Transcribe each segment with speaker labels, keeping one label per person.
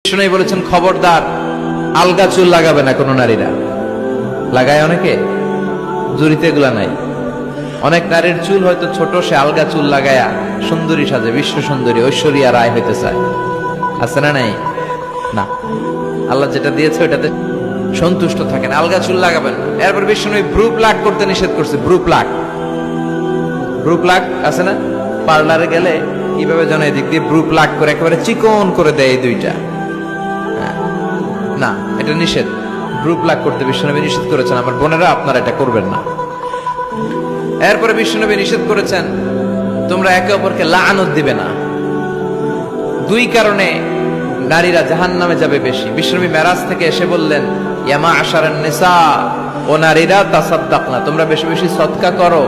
Speaker 1: শুনেই বলেছেন খবরদার আলগা চুল লাগাবে না কোনো নারীরা। লাগায় অনেকে, জুরিতে এগুলা নাই। অনেক নারীর চুল হয়তো ছোট, সে আলগা চুল লাগায়া সুন্দরী সাজে, বিশ্ব সুন্দরী ঐশ্বরিয়া রায় হইতে চায়। আছে না নাই? না, আল্লাহ যেটা দিয়েছে ওটাতে সন্তুষ্ট থাকেন, আলগা চুল লাগাবেন। এরপর বিষ্ণু ব্রু প্লাক করতে নিষেধ করছে। ব্রু প্লাক, ব্রু প্লাক আছে না? পার্লারে গেলে কিভাবে যেন এদিক দিয়ে ব্রু প্লাক করে একেবারে চিকন করে দেয় এই দুইটা। না, এটা নিষেধ। ব্রু প্লাক করতে বিশ্বনবী নিষেধ করেছেন। আমার বোনেরা, আপনারা এটা করবেন না। এরপরে বিশ্বনবী নিষেধ করেছেন তোমরা একে অপরকে লাআনত দিবে না। দুই কারণে নারীরা জাহান্নামে যাবে বেশি। বিশ্বনবী মেরাজ থেকে এসে বললেন, ইয়া মাআশারান নিসা, ও নারীরা, তাসাদ্দাকনা, তোমরা বেশি বেশি সদকা করো,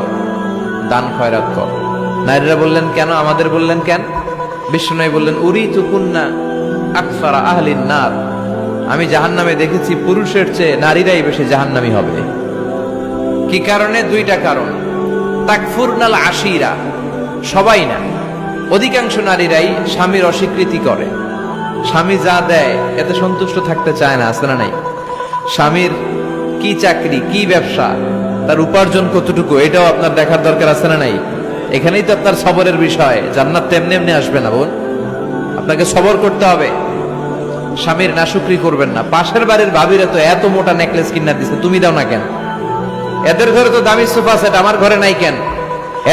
Speaker 1: দান খয়রাত করো। নারীরা বললেন কেন? আমাদের বললেন কেন? বিশ্বনবী বললেন, উরিতুকুন্না আকসারা আহলিন নার, আমি জাহান্নামে দেখেছি পুরুষের চেয়ে নারীরাই বেশি জাহান্নামী হবে। কি কারণে? দুইটা কারণ। তাকফুরনাল আশিরা, সবাই না, অধিকাংশ নারীরাই স্বামীর অস্বীকৃতি করে। স্বামী যা দেয় এতে সন্তুষ্ট থাকতে চায় না। আছে না নাই? স্বামীর কি চাকরি, কি ব্যবসা, তার উপার্জন কতটুকু, এটাও আপনার দেখার দরকার। আছে না নাই? এখানেই তো আপনার সবরের বিষয়। জান্নাত তেমনি এমনি আসবে না বোন, আপনাকে সবর করতে হবে। স্বামীর নাশুকরি করবেন না। পাশের বাড়ির ভাবিরা তো এত মোটা নেকলেস কিনা দিছে, তুমি দাও না কেন? এদের ঘরে তো দামি সোফা সেট, আমার ঘরে নাই কেন?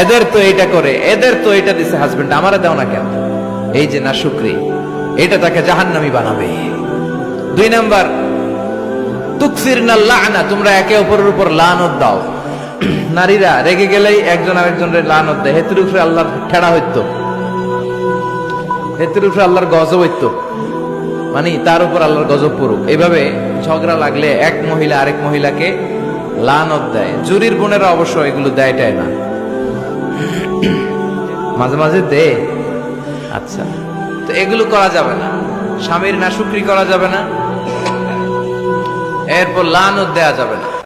Speaker 1: এদের তো এটা করে, এদের তো এটা দিছে হাজবেন্ড, আমারে দাও না কেন? এই যে নাশুকরি, এটা তাকে জাহান্নামী বানাবে। দুই নাম্বার, তুকসিরনাল লাআনা, তোমরা একে অপরের উপর লানত দাও। নারীরা রেগে গেলেই একজন আরেকজনের লানত দেয়। হেতুর উপরে আল্লাহর ঠেড়া হইতো, হেতুর উপরে আল্লাহর গজব হইতো, মানে তার উপর আল্লাহর গজব পড়ুক। এইভাবে ঝগড়া লাগলে এক মহিলা আরেক মহিলাকে লানত দেয়। জুরির বোনেরা অবশ্য এগুলো দেয়টাই না, মাঝে মাঝে দে। আচ্ছা, তো এগুলো করা যাবে না। স্বামীর নাশুকরি করা যাবে না, এরপর লানত দেয়া যাবে না।